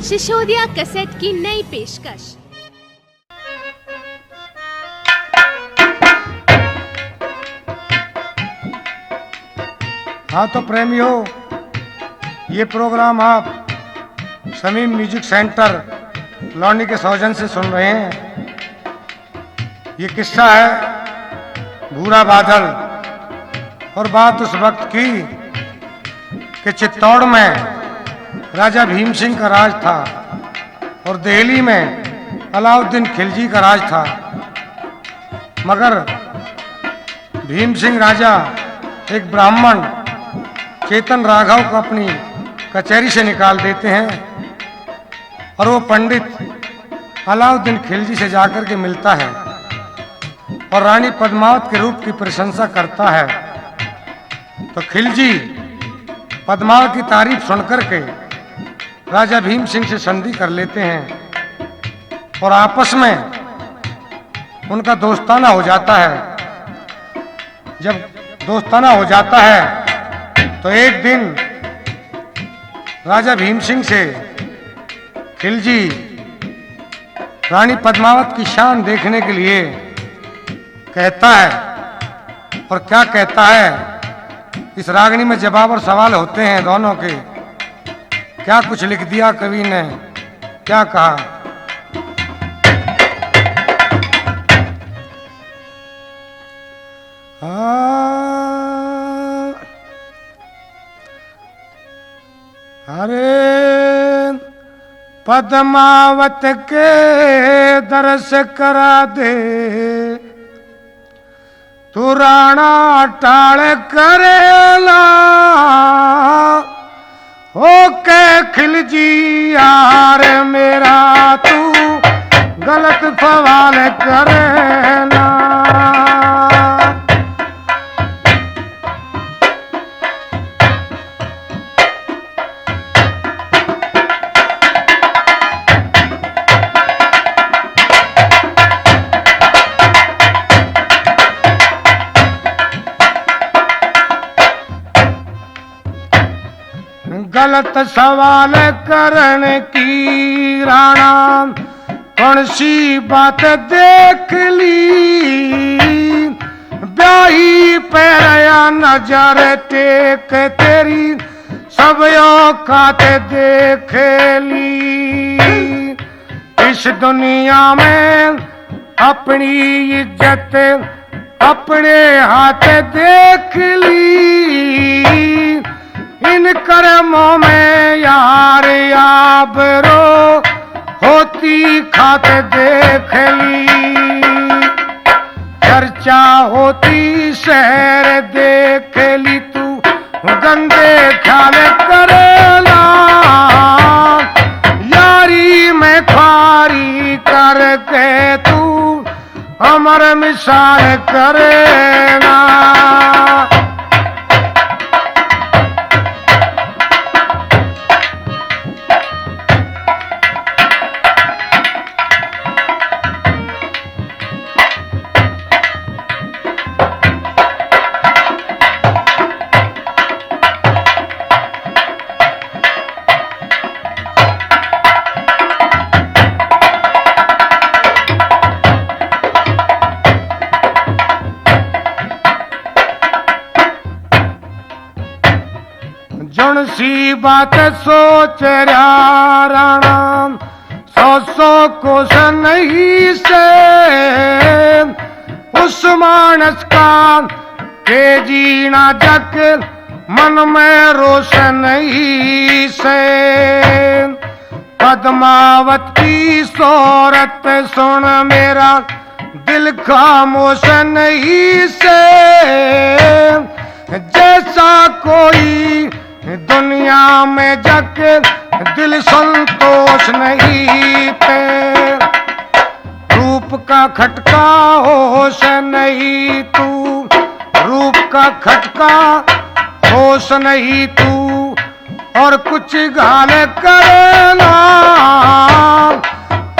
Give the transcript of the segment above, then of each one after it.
Sisodia cassette की नई पेशकश। हाँ तो प्रेमियों, ये प्रोग्राम आप समीम म्यूजिक सेंटर लौंडी के सौजन से सुन रहे हैं। ये किस्सा है भूरा बादल, और बात उस वक्त की कि चित्तौड़ में राजा भीम सिंह का राज था और दिल्ली में अलाउद्दीन खिलजी का राज था। मगर भीम सिंह राजा एक ब्राह्मण चेतन राघव को अपनी कचहरी से निकाल देते हैं और वो पंडित अलाउद्दीन खिलजी से जाकर के मिलता है और रानी पद्मावत के रूप की प्रशंसा करता है। तो खिलजी पद्मावत की तारीफ सुनकर के राजा भीम सिंह से संधि कर लेते हैं और आपस में उनका दोस्ताना हो जाता है। जब दोस्ताना हो जाता है तो एक दिन राजा भीम सिंह से खिलजी रानी पद्मावत की शान देखने के लिए कहता है। और क्या कहता है, इस रागनी में जवाब और सवाल होते हैं दोनों के। क्या कुछ लिख दिया कवि ने, क्या कहा। अरे पद्मावत के दर्श करा दे, तू राणा टाल करेला हो के खिलजी यार मेरा, तू गलत सवाल करेला। गलत सवाल करने की राणा कौन सी बात देख ली, ब्याही पैरया नजर टेक तेरी सब औकात देख ली। इस दुनिया में अपनी इज्जत अपने हाथ देख ली, इन कर्मों में यार आबरो होती खात देख ली। चर्चा होती शहर देख ली, तू गंदे ख्याल करेला, यारी में खारी करके तू अमर मिसाल करेला। जौन सी बात सोच रहा राणा, सौ कोस नहीं से उस मानस का के जीना जग मन में रोशन नहीं से। पद्मावत की सूरत सुन मेरा दिल खामोश नहीं से, जैसा कोई दुनिया में जग दिल संतोष नहीं पे। रूप का खटका होश नहीं तू, रूप का खटका होश नहीं तू, और कुछ गाल करना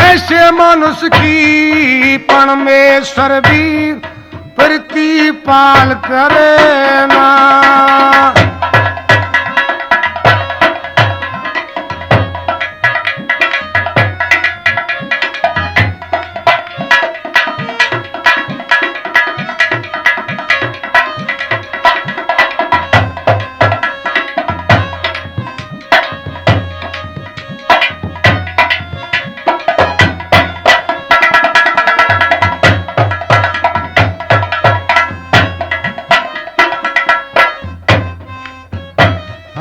ऐसे मनुष्य की परमेश्वर भी प्रतिपाल करेना।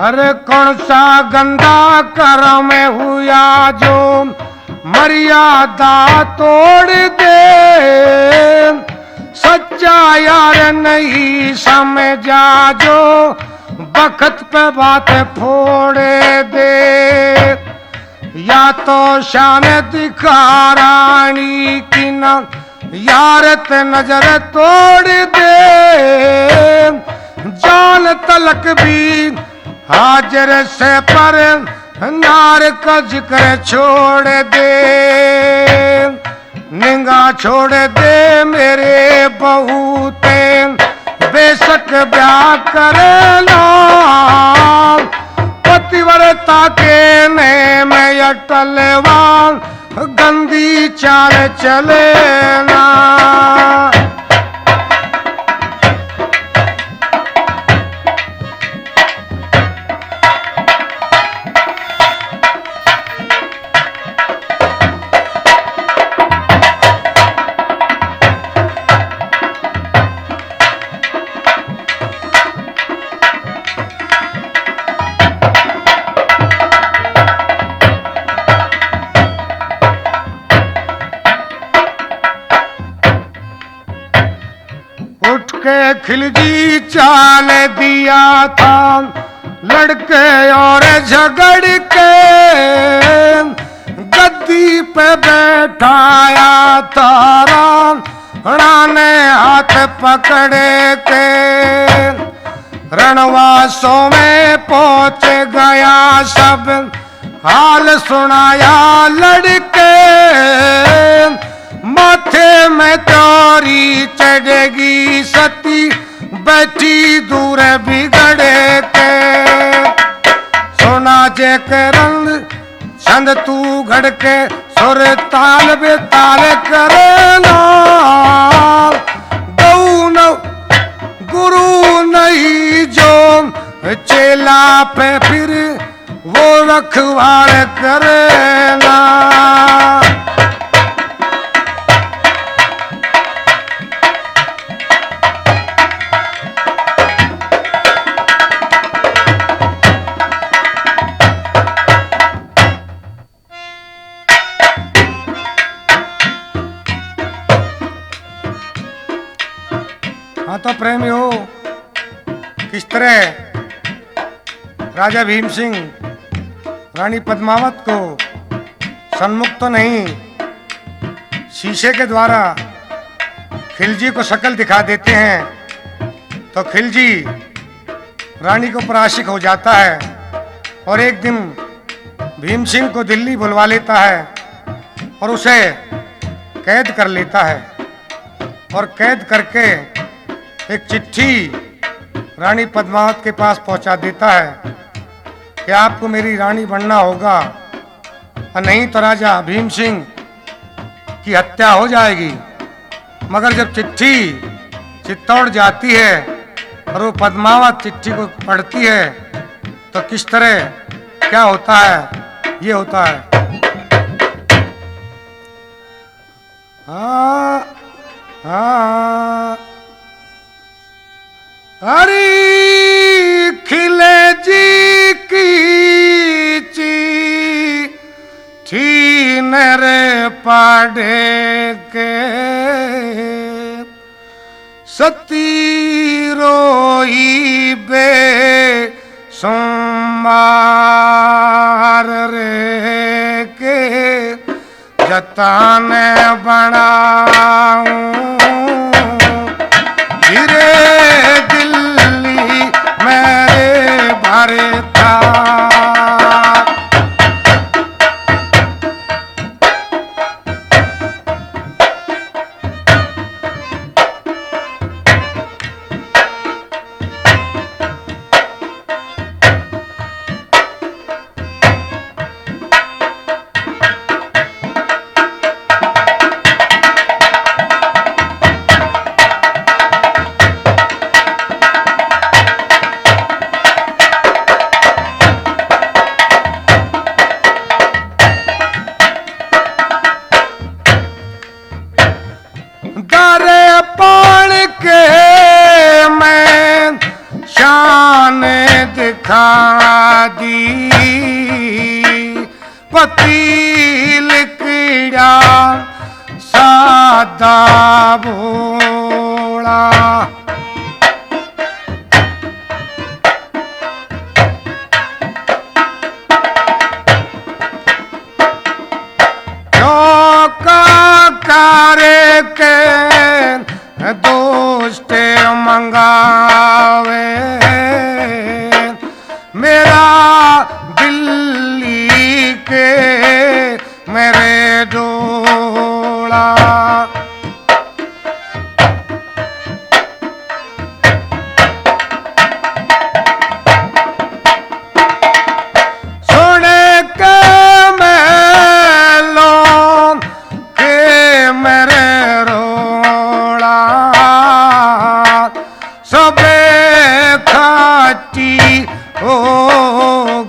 अरे कौन सा गंदा कर्म हुआ जो मर्यादा तोड़ दे, सच्चा यार नहीं समझा जो बखत पे बात फोड़ दे। या तो शान दिखा रानी की ना यार ते नजर तोड़ दे, जान तलक भी हाजिर से पर नार का जिक्र छोड़ दे। निंगा छोड़ दे मेरे बहुते बेशक ब्याह करना, पतिव्रता के ने में अटलवा गंदी चाल चलेना। उठ के खिलजी चाल दिया था लड़के और झगड़ के, गद्दी पे बैठाया तारा राने हाथ पकड़े के। रणवासों में पहुंच गया सब हाल सुनाया लड़के, माथे में तोरी चढ़ेगी सती बैठी दूर बिगड़े के। सोना जे के रंग छंद तू घड़ के सुर ताल बेताल करना, गौ गुरु नहीं जो चेला पे फिर वो रखवाड़ करना। हाँ तो प्रेमियों, किस तरह राजा भीम सिंह रानी पद्मावत को सन्मुख तो नहीं शीशे के द्वारा खिलजी को शक्ल दिखा देते हैं, तो खिलजी रानी के ऊपर आशिक हो जाता है और एक दिन भीम सिंह को दिल्ली बुलवा लेता है और उसे कैद कर लेता है और कैद करके एक चिट्ठी रानी पद्मावत के पास पहुंचा देता है कि आपको मेरी रानी बनना होगा और नहीं तो राजा भीम सिंह की हत्या हो जाएगी। मगर जब चिट्ठी चित्तौड़ जाती है और वो पद्मावत चिट्ठी को पढ़ती है तो किस तरह क्या होता है, ये होता है। हाँ हाँ हरी खिले जी की चिट्ठी नरे पढ़े के, सती रोई बे सोमार रे के, जतान बनाऊं धीरे दिल्ली मेरे भरता। पति लिखड़ा सादा भोला। करे के दोस्त मंगावे मेरा दिल्ली के मेरे डोला। सोने के मेलों के मेरे रोड़ा सबे खाटी हो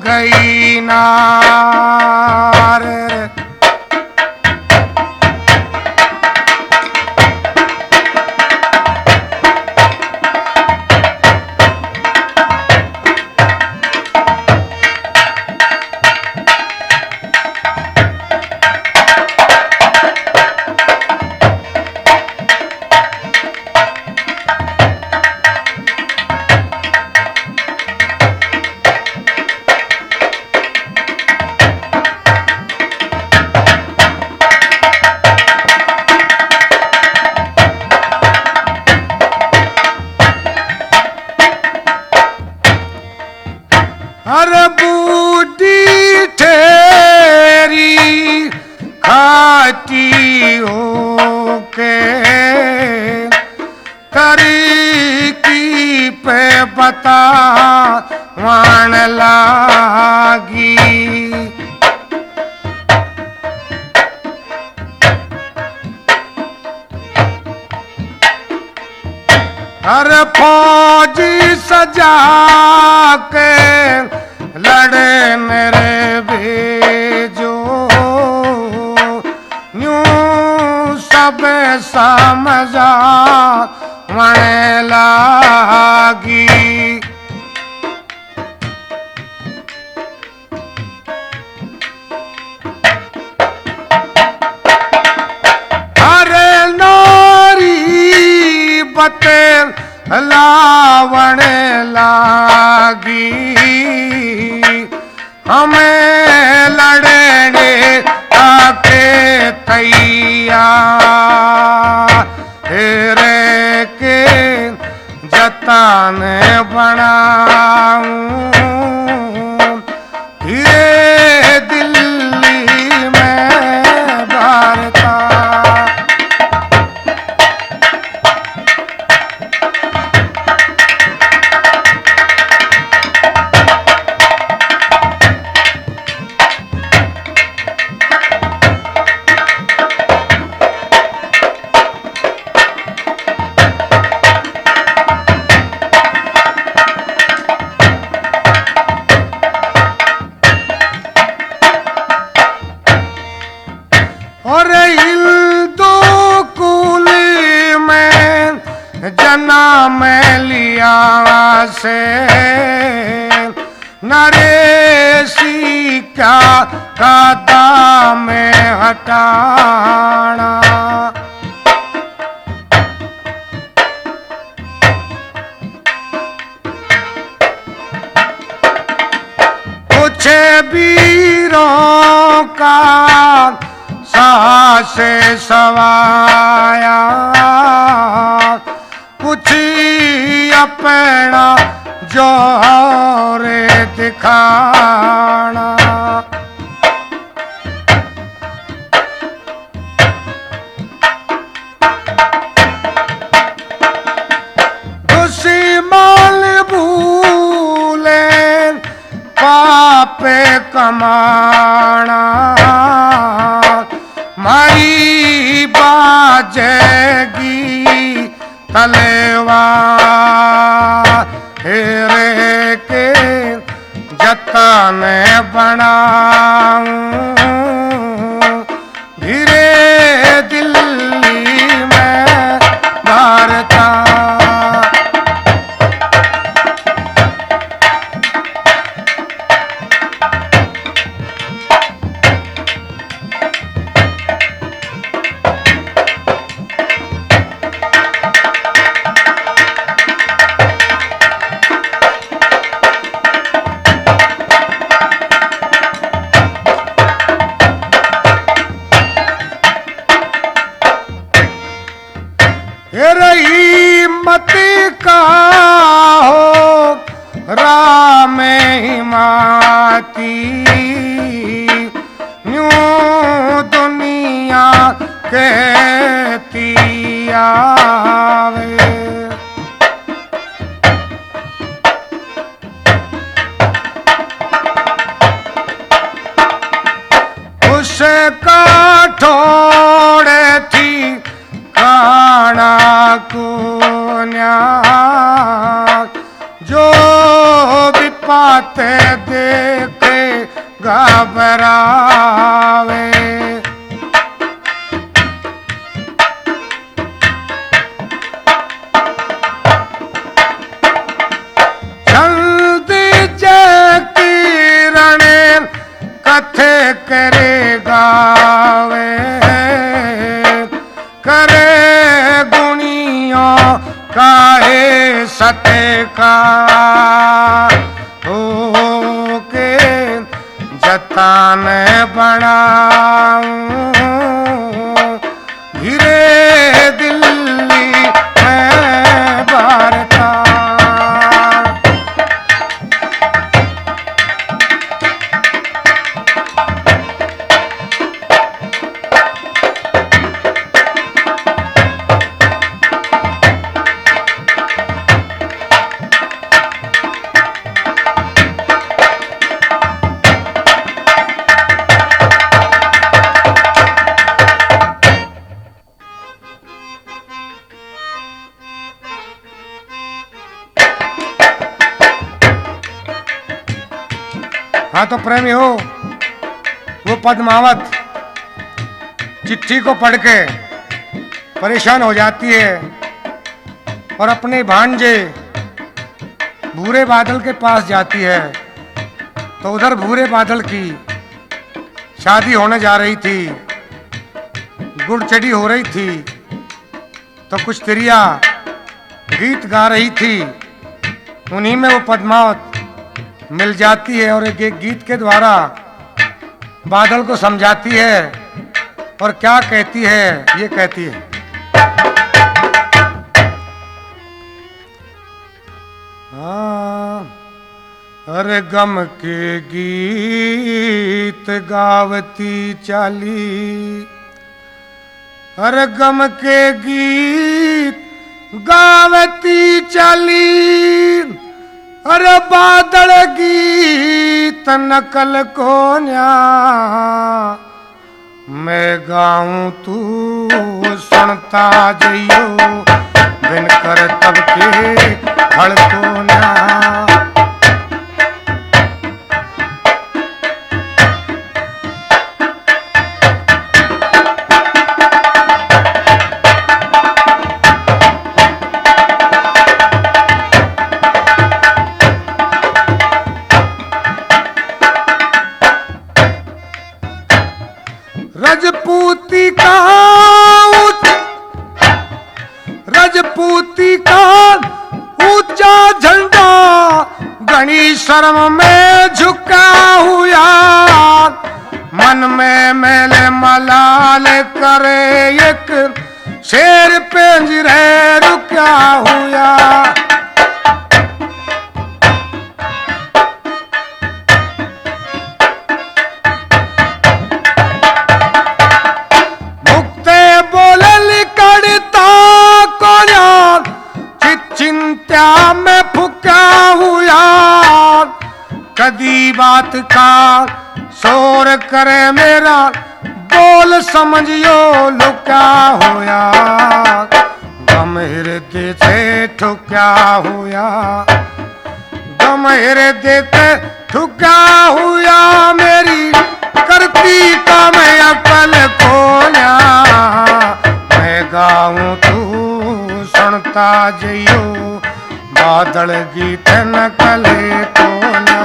गई नार। अरे बूढ़ी ठेरी खाती हो के तरीकी पे बता मान लागी। अरे फौजी सजा के लड़े मेरे भेजो न्यू सब समझा मने लागी। अरे नारी बते लावण लागी हमें लड़ने आके तैयार रे के जतान बनाऊं ये दिल्ली में भारता। और हिंदू कुली में जन्म लिया से नरेशी का कादा में हटाना। कुछ वीरों का साहस सवाया कुछ अपना जोहर दिखाना। दुश्मन भूले पापे कमाना मारी बाजेगी तलेवा हेरे के जतन बनाऊं धीरे दिल्ली में भारता। यूं दुनिया कहती आवे। उसका ठोड़े थी काना को न्याय, जो भी पाते देखे घबरावे। जल्दी किरणे कथे करे गावे, करे गुणियों काहे सते का हो के जतान बनाऊं धीरे दिल्ली में बारता। हाँ तो प्रेमी हो, वो पद्मावत चिट्ठी को पढ़ के परेशान हो जाती है और अपने भांजे भूरे बादल के पास जाती है। तो उधर भूरे बादल की शादी होने जा रही थी, गुड़चड़ी हो रही थी, तो कुछ तिरिया गीत गा रही थी। उन्हीं में वो पद्मावत मिल जाती है और एक गीत के द्वारा बादल को समझाती है। और क्या कहती है, ये कहती है, अरे गम के गीत गावती चाली, अरे गम के गीत गावती चाली, अरे बादल गीत नकल को न्या, मैं गाऊं तू सुनता जइयो, बिन कर तब के हड़ को न्या। रजपूती का ऊंचा झंडा घनी शर्म में झुका हुआ, मन में मेले मलाल करे एक शेर पिंजरे रुका हुआ। चिंता में फुका हुआ, कदी बात का शोर करे मेरा बोल समझियो लुका हुआ। गम हृदय से ठुका हुआ, गम हृदय से ठुका हुआ, मेरी करती का मैं अकल को न्या, मैं गाऊं तू सुनता जइयो, बादल गीत नकले को न्या।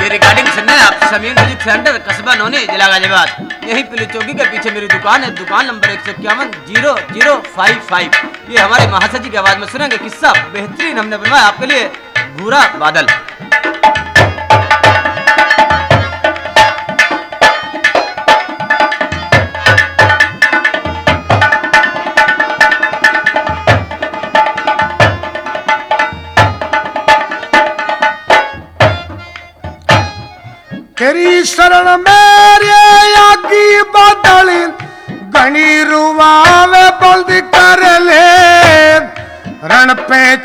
ये रिकॉर्डिंग सुनना है आप समीर म्यूजिक सेंटर, कस्बा नोनी, जिला गाजियाबाद। यही पुलिस चौकी के पीछे मेरी दुकान है, दुकान नंबर 151-0055। ये हमारे महाशय जी की आवाज में सुनेंगे किस्सा बेहतरीन हमने बनवाया आपके लिए, भूरा बादल। तेरी शरण मेरे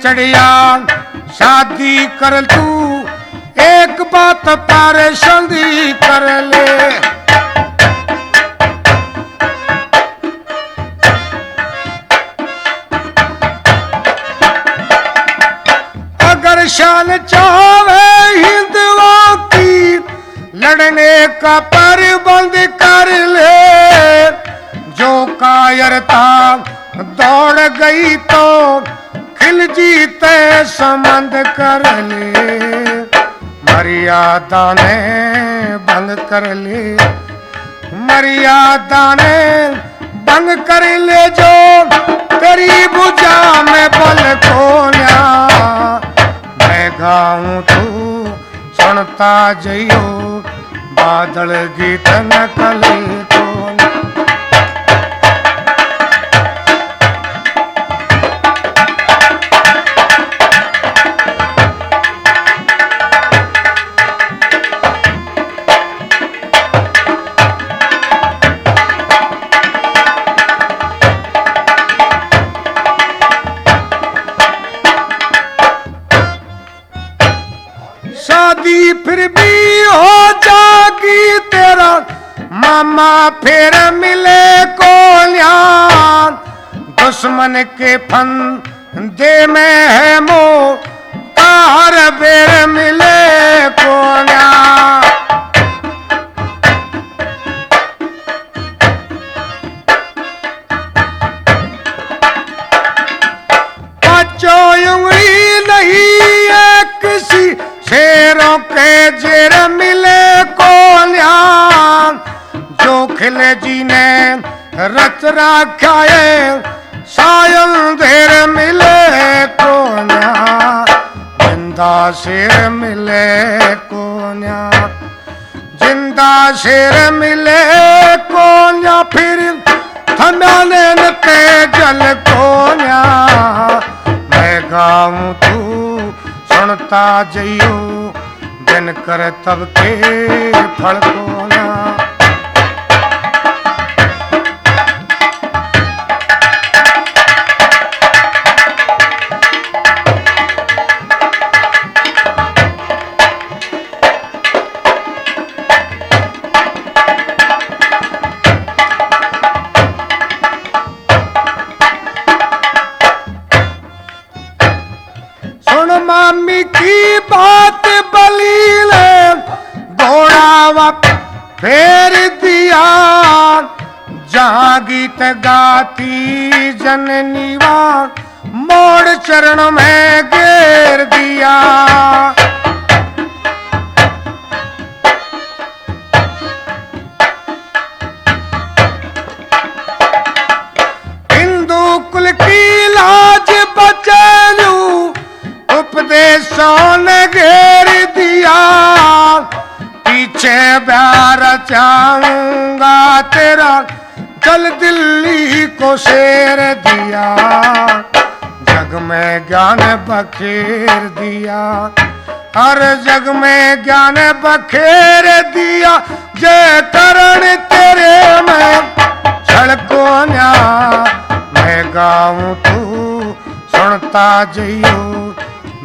चढ़िया शादी कर तू एक बात पारे संधि कर ले। अगर शान चाहे हिंदुओं की लड़ने का प्रबंध कर ले। जो कायरता दौड़ गई तो खिल जीते संबंध कर ले। मर्यादा ने भंग कर ले, मर्यादा ने भंग कर ले। जो तेरी भुजा में बल खोया मैं गाऊं तू सुनता जइयो बादल गीत नकल को। शादी फिर भी हो जागी तेरा मामा फिर मिले को न्यान। दुश्मन के फंदे में है मो तार बेर मिले को न्यान। पांचों उंगली नहीं है किसी शेरों के जेर मिले को न्यान। जो खिले जी ने रच रखा है सायं देर मिले को न्यान। जिंदा शेर मिले को न्यान, जिंदा शेर मिले को न्यान। फिर थम्याने न ते जल को न्यान मैं गाऊं तू सुनता जइयो दिन कर तब के फल को ना। सुन मामी की बात बलीले घोड़ा फेर दिया। जहाँ गीत गाती जननीवा मोड़ चरण में घेर दिया। हिंदू कुल की लाज बचालू उपदेशों ने घेर दिया। पीछे प्यार चाहूंगा तेरा चल दिल्ली को शेर दिया। जग में ज्ञान बखेर दिया, हर जग में ज्ञान बखेर दिया। जय करण तेरे में छड़को न्या मैं गाऊं तू सुनता जइयो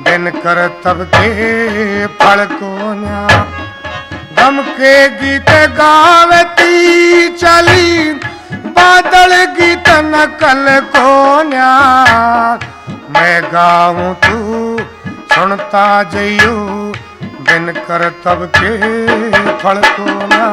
दिन कर तब के फल को न्या। गम के गीत गावती चली बादल गीत नकल को न्या मैं गाऊं तू सुनता जइयो दिन कर तब के फल को न्या।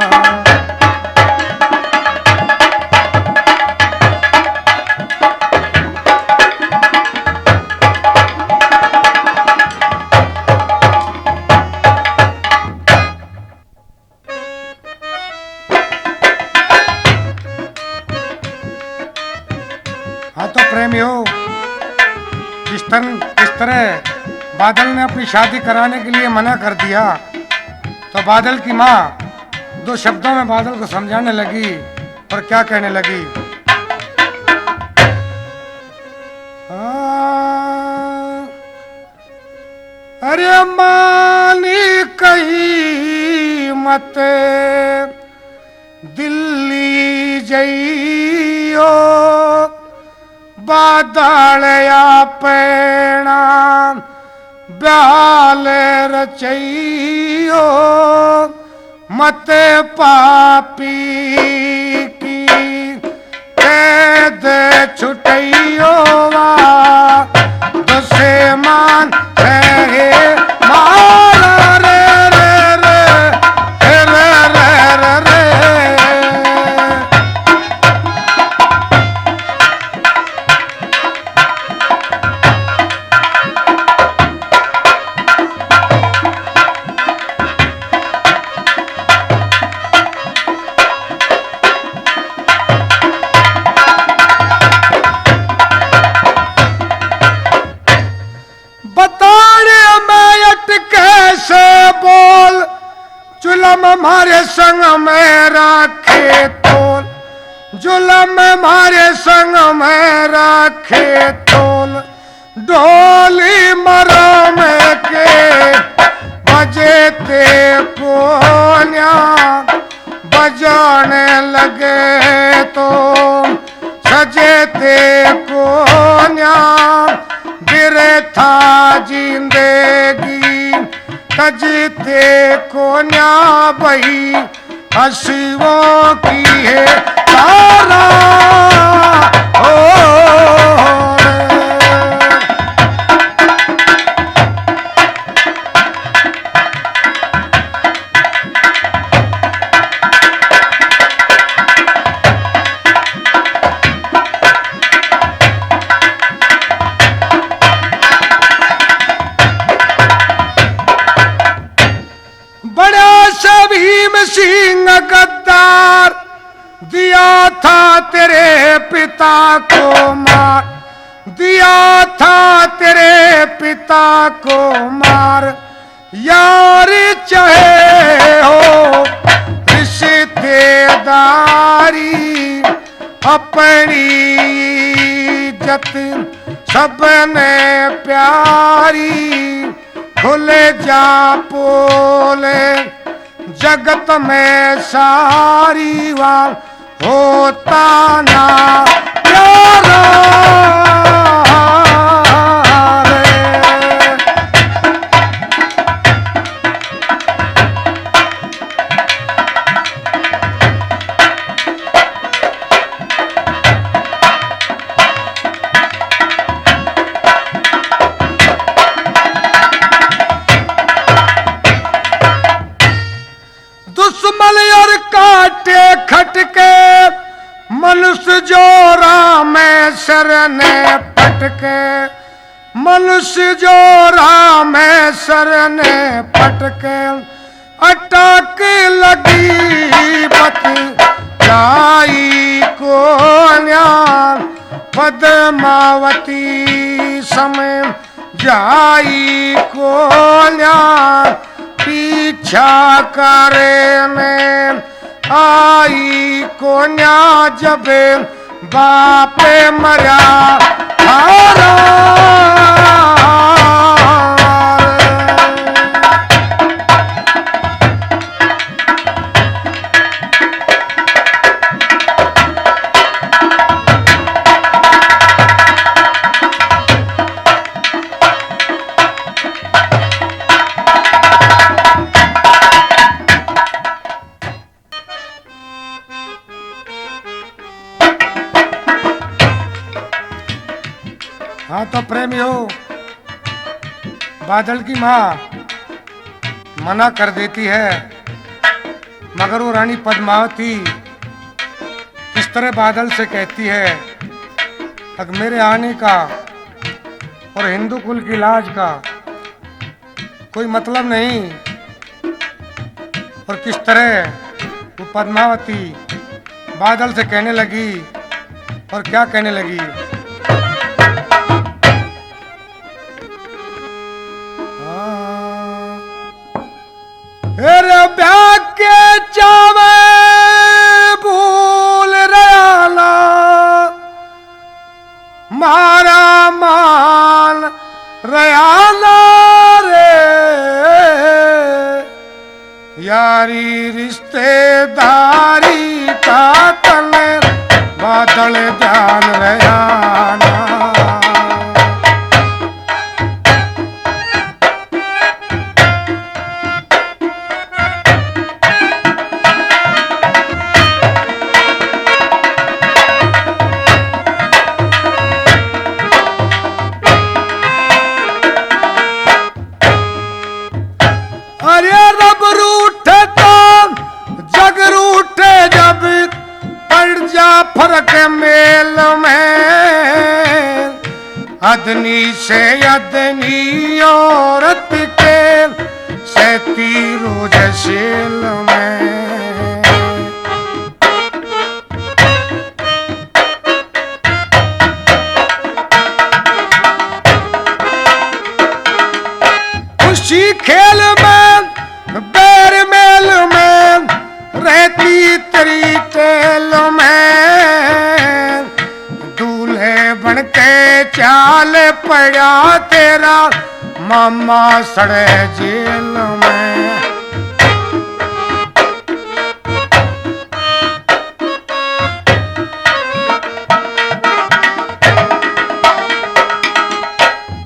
हाँ तो प्रेमियों, किस तरह बादल ने अपनी शादी कराने के लिए मना कर दिया तो बादल की माँ दो शब्दों में बादल को समझाने लगी और क्या कहने लगी। अरे मानी कहीं मत दिल्ली जइयो बादलया पैणा ब्याल रचइयो मत पापी की कैद छुटइयो वा दुसे मान रहे मार रे रे रे रे रे रे जुलम हमारे संग में रखे तोल जुलम हमारे संग में रखे तोल डोली मरम के बजे ते कोन्या बजाने लगे तो सजे ते कोन्या गिरे था जिंदगी तजते कोन्या बही हसीवों की है तारा हो भीम सिंह गद्दार दिया था तेरे पिता को मार दिया था तेरे पिता को मार यार चाहे हो रिश्तेदारी अपनी इज्जत सबने प्यारी खुले जा पोले जगत में सारी वार होता ना प्यारा दुश्मन और काटे खटके मनुष्य जो राम शरने पटके मनुष्य जो राम शरने पटके अटक लगी बतलाई को न्यान पद्मावती समय जाई को न्यान पीछा करे में आई कोन्या जब बापे मरा हारा हाँ तो प्रेमी हो बादल की माँ मना कर देती है मगर वो रानी पद्मावती किस तरह बादल से कहती है अब मेरे आने का और हिंदू कुल की लाज का कोई मतलब नहीं और किस तरह वो पद्मावती बादल से कहने लगी और क्या कहने लगी ब्याह के चावे भूल रहा मारा मान रहा रे यारी रिश्तेदारी का तले बादल ध्यान रहा फर्क मेल में, अदनी से अदनी औरत के सहती रोज शेल में। खुशी खेल में बैर मेल में रहती तेरी टेल में, दूल्हे बनके चाल पड़ा तेरा मामा सड़े जेल में।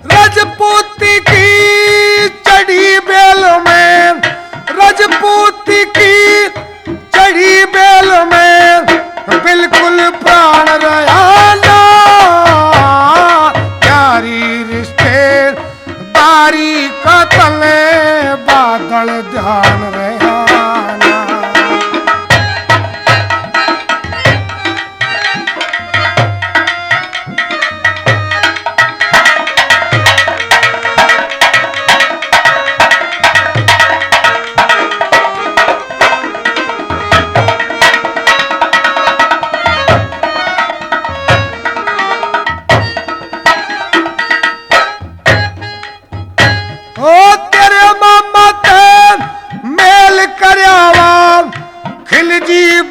रजपूती की चढ़ी बेल में, रजपूती की चढ़ी बेल में बिल्कुल प्राण रहा ना, यारी रिश्ते दारी का तले बादल ध्यान रहा ना।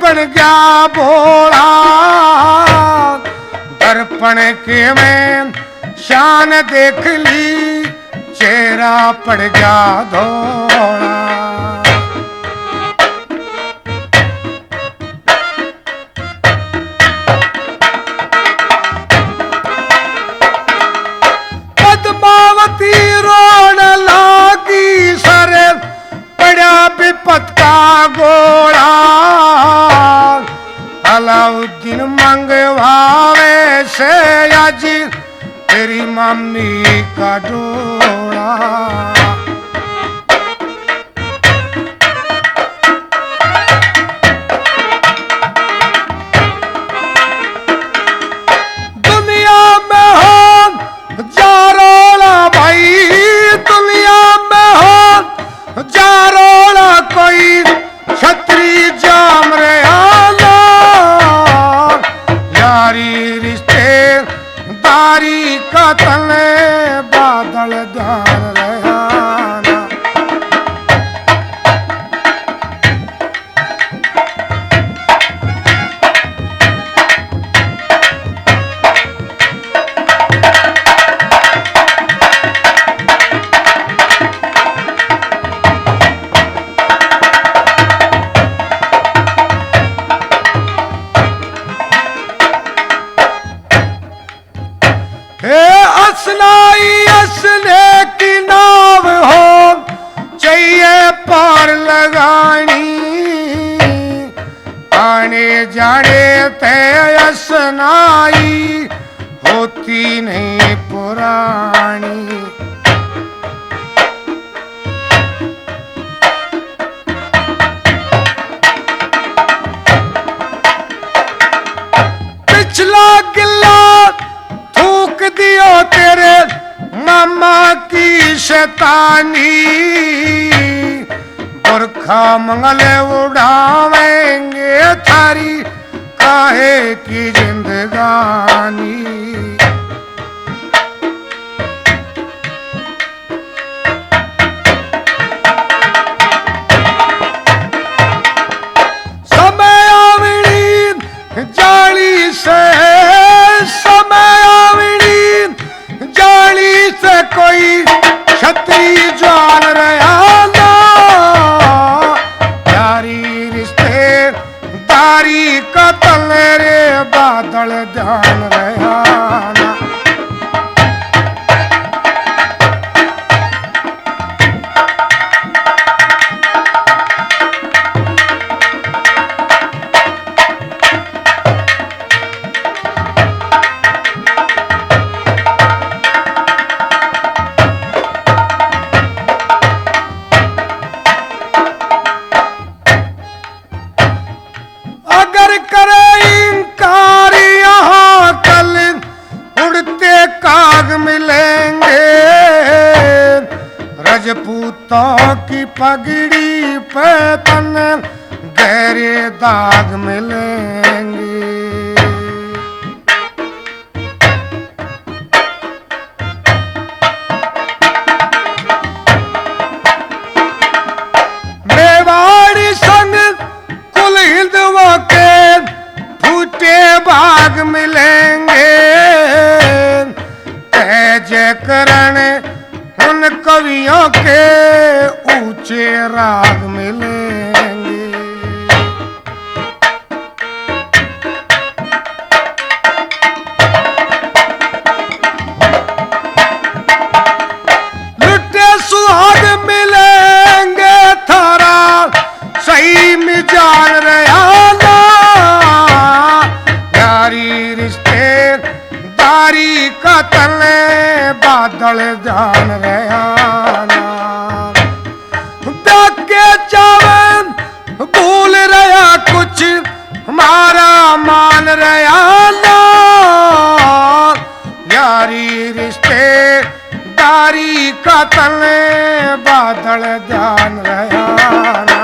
बन गया भोला दर्पण के में शान देख ली, चेहरा पड़ गया धोला। पद्मावती रोन लागी सरे पड़ा विपत का गोला, अलाउद्दीन मंगवावे से आज तेरी मम्मी का डोला। दुनिया में हो जारोला भाई, दुनिया में हो जारोला कोई छतरी जाम रे आला, यारी रिश्ते दारी का तले बादल ध्यान रहना। असनाई असने की नाव हो चाहिए पार लगानी, आने जाने ते असनाई होती नहीं पुरानी। पिछला गिल्ला थूक दियो तेरे मामा की शैतानी, बुरखा मंगले उड़ावेंगे थारी काहे की जिंदगानी। समय आवड़ी जाली से, समय आवड़ी जाली से कोई छतरी जान रहा ना, यारी रिश्ते दारी का तले रे बादल ध्यान रहा ना। अगर करे इनकार पगड़ी पे तन गहरे दाग मिलेंगे। मेवाड़ी संग कुल हिंदुओं के फूटे बाग मिलेंगे। जय करण उन कवियों के ऊंचे राग मिलेंगे। लुटे सुहाग मिलेंगे थारा सही में जान रहा ना। यारी रिश्ते दारी का तले बादल जान रहा के चावन भूल रहा कुछ हमारा मान रहा ना। यारी रिश्ते दारी का तले बादल जान रहा ना।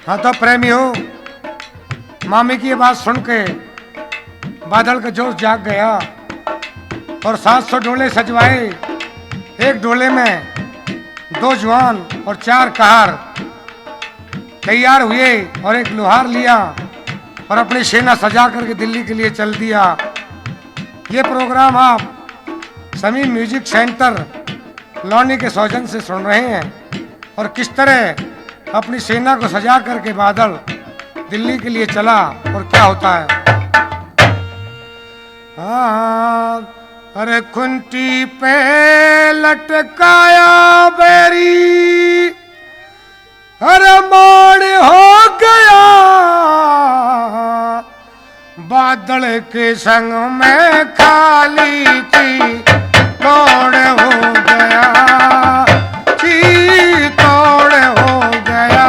हाँ तो प्रेमी हो, मामी की ये बात सुन के बादल का जोश जाग गया और 700 डोले सजवाए। एक डोले में 2 जवान और 4 कहार तैयार हुए और एक लोहार लिया और अपनी सेना सजा करके दिल्ली के लिए चल दिया। ये प्रोग्राम आप समीम म्यूजिक सेंटर लौनी के सौजन से सुन रहे हैं और किस तरह अपनी सेना को सजा करके बादल दिल्ली के लिए चला और क्या होता है। अरे खुंटी पे लटकाया बैरी, अरे मोड़ हो गया बादल के संग में खाली थी तोड़ हो गया, थी तोड़ हो गया।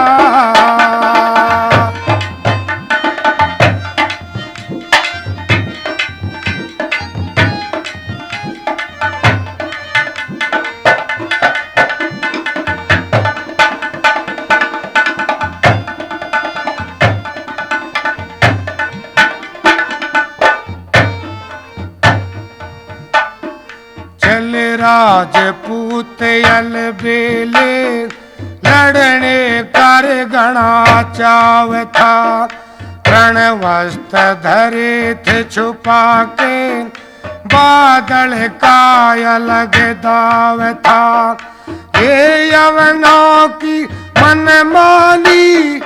राजपूत यल बेले लड़ने कर गणा चाव था, रण वस्त्र धरे थे छुपा के बादल का अलग दाव था। ये यवनों की मनमानी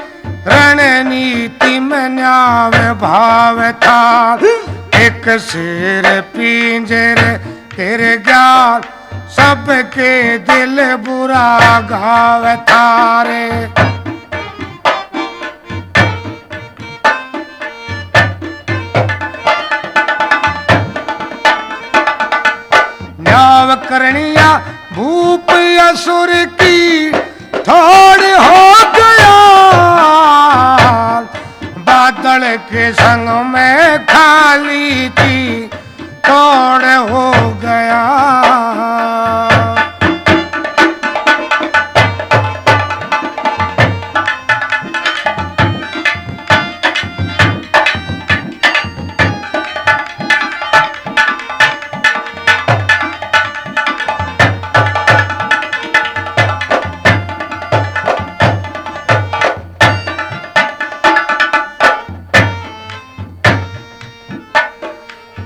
रणनीति में न्याव भाव था। एक शेर पिंजरे तेरे ज्ञान सबके दिल बुरा घाव थारे। न्याव करनिया भूप असुर की थोड़ी हो गया, बादल के संग में खाली थी तोड़ हो गया।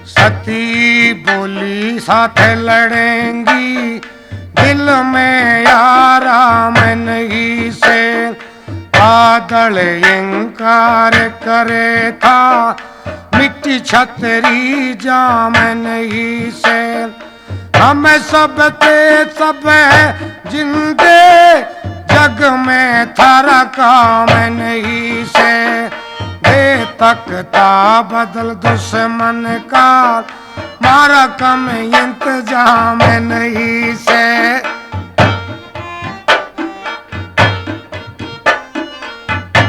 सती बोली साथ लड़ेंगी दिल में आराम नहीं से, बादल इंकार करे था मिट्टी छतरी जाम नहीं से। हम सब ते सब है जिंदे जग में थारा काम नहीं से। तख्ता बदल दुश्मन का, मारा कम इंतजाम नहीं से।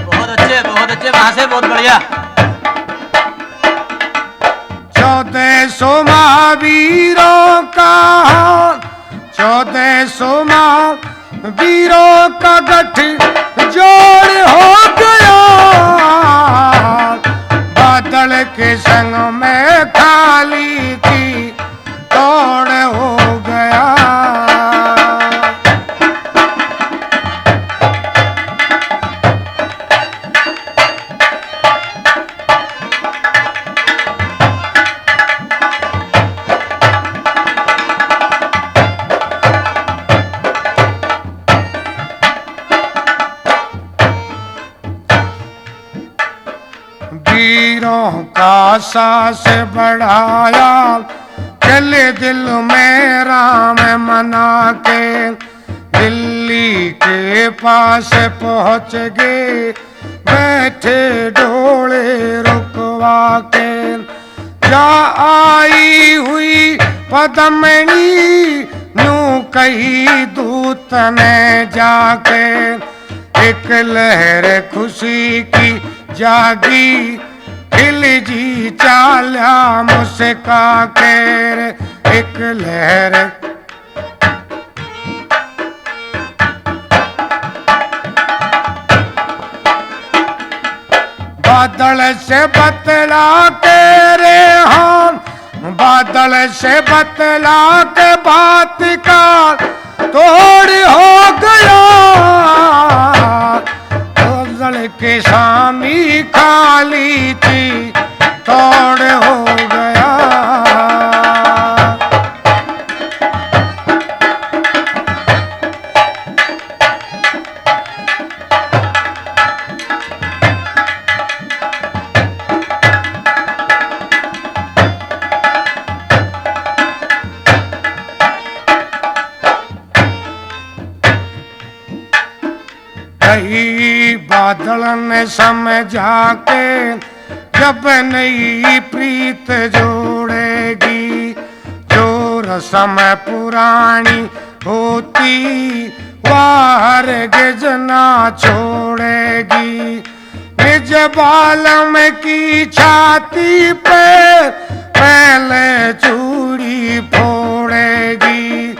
बहुत अच्छे, वहां से बहुत बढ़िया। 1400 महावीरों का, 1400 महावीरों का गठ जोड़ हो गया, बादल के संग में खाली थी तोड़ हो गया। वीरों का सास बढ़ाया, चले दिल में राम मना के, दिल्ली के पास पहुंच गए, बैठे डोले रुकवा के। जा आई हुई पद्मनी नू कही दूत ने जाके, एक लहर खुशी की जागी, खिल जी चाल्या मुस्का के, एक लहर। बादल से बतला के रे हम, बादल से बतला के बात का तोड़ हो गया, के सामी खाली थी तोड़ हो गया। कही बादल ने समझा के, जब नई प्रीत जोड़ेगी, जो रस्म पुरानी होती वार गिजना छोड़ेगी। निज बालम की छाती पे पहले चूड़ी फोड़ेगी,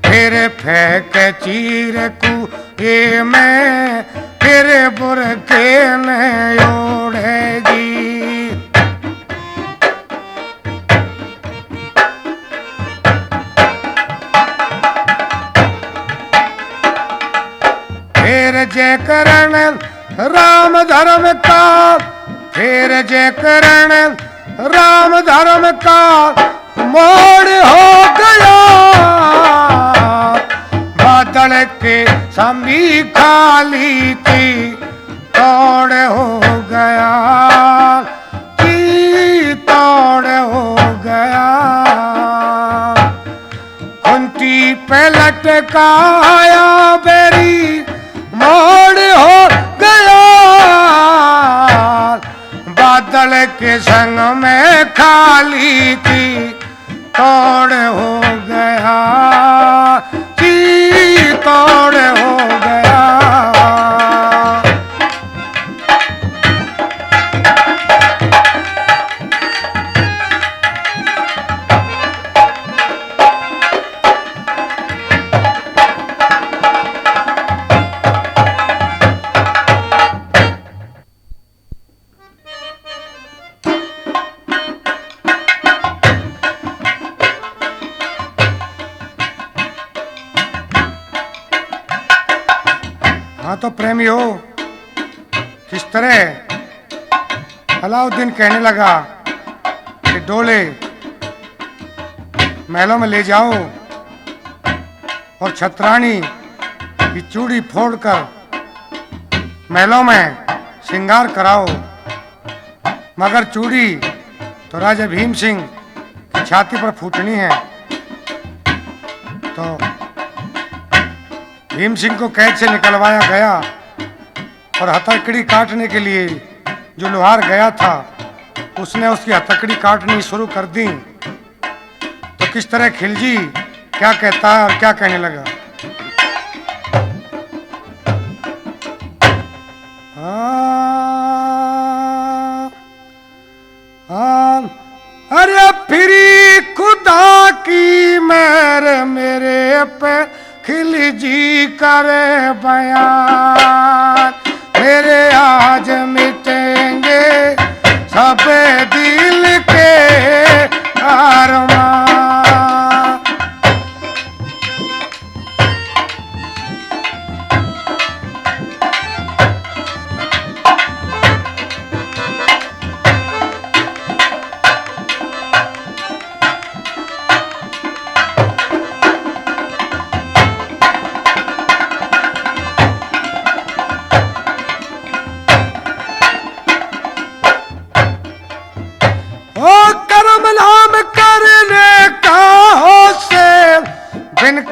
फिर फेंक चीर कुएं में, फिर बुरके ने ओढ़ेगी। फिर जय करण राम धर्म का, फिर जय करण राम धर्म का मोड़ हो गया, बादल के सामी खाली थी तोड़ हो गया, की तोड़ हो गया। कुंती पे लटकाया बेरी मोड़ हो गया, बादल के संग में खाली थी तोड़ हो गया, की तोड़ हो गया। हाँ तो प्रेमी हो, किस तरह अलाउद्दीन कहने लगा कि डोले महलों में ले जाओ और छतरानी की चूड़ी फोड़कर महलों में श्रृंगार कराओ, मगर चूड़ी तो राजा भीम सिंह की छाती पर फूटनी है। तो भीम सिंह को कैद से निकलवाया गया और हथकड़ी काटने के लिए जो लोहार गया था उसने उसकी हथकड़ी काटनी शुरू कर दी। तो किस तरह खिलजी क्या कहता है और क्या कहने लगा। अरे फिरी खुदा की मेहर मेरे पे खिलजी करे बयान, मेरे आज मिटेंगे सब दिल के अरमान।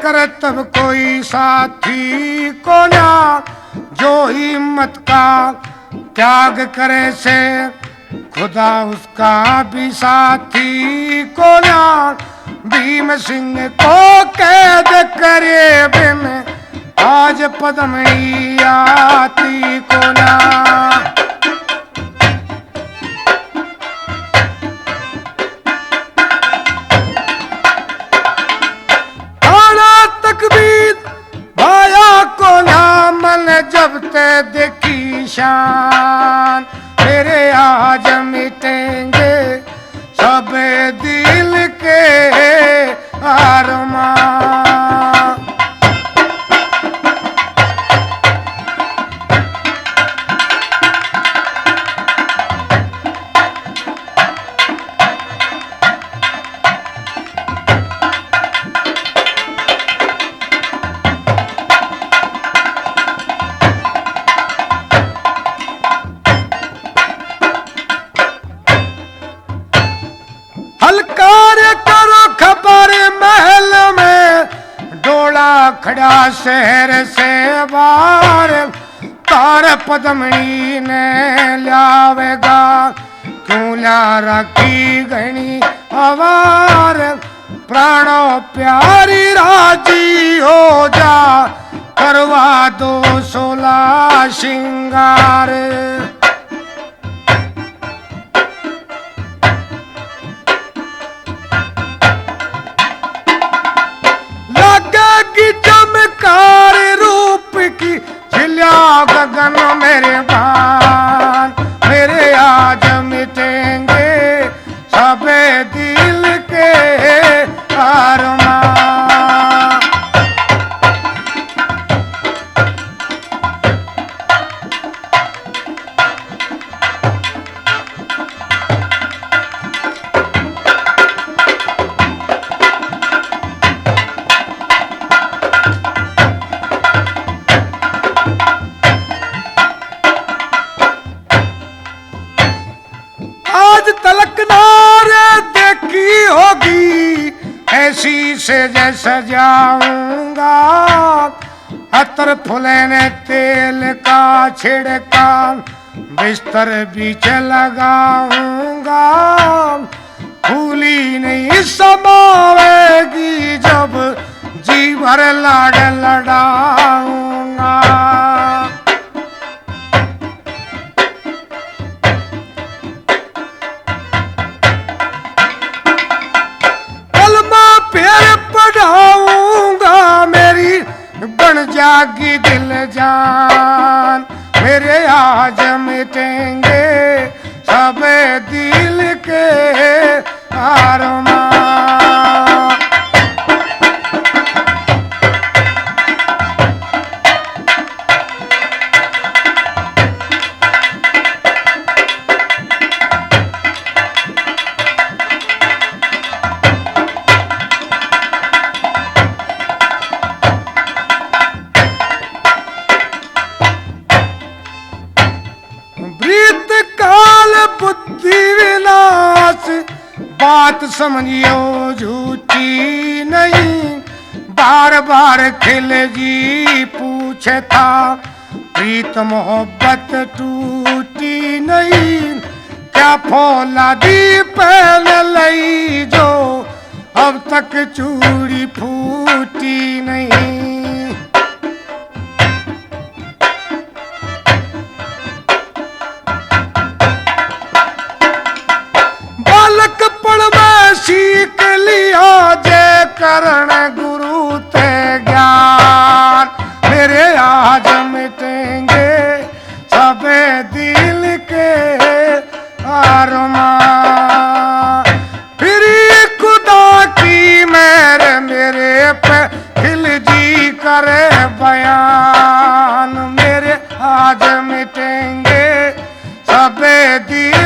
करे तब कोई साथी को ना, जो हिम्मत का त्याग करे से खुदा उसका भी साथी को ना। भीम सिंह को कैद करे बिन आज पद्मणी आती को ना। जब ते देखी शान, मेरे आज मिटेंगे सब दिल के अरमान। खड़ा शहर से बार तार पद्मणी ने लावेगा, क्यों ला रखी घनी अवार। प्राणों प्यारी राजी हो जा, करवा दो 16 श्रृंगार। चमकार रूप की झिलिया गगन मेरे भान, मेरे आज मिटेंगे सब दिल के अरमान। ऐसी से जैसा जाऊंगा, अतर फुलेने तेल का छिड़का, बिस्तर बीच लगाऊंगा। फूली नहीं समावेगी जब जी भर लाड लड़ाऊंगा। पढ़ाऊंगा मेरी बन जागी दिल जान, मेरे आज मिटेंगे सब दिल के अरमान। बात समझियो झूठी नहीं, बार बार खिलजी पूछे था, प्रीत मोहब्बत टूटी फूटी नहीं, क्या फौलादी पहन लई जो अब तक चूड़ी फूटी नहीं। बालक पढ़ में सीख लिया जय करण गुरु ते ज्ञान, मेरे आज मिटेंगे सबे दिल के अरमान। फिर खुदा की मेरे मेरे पे खिल जी करे बयान, मेरे आज मिटेंगे सबे दिल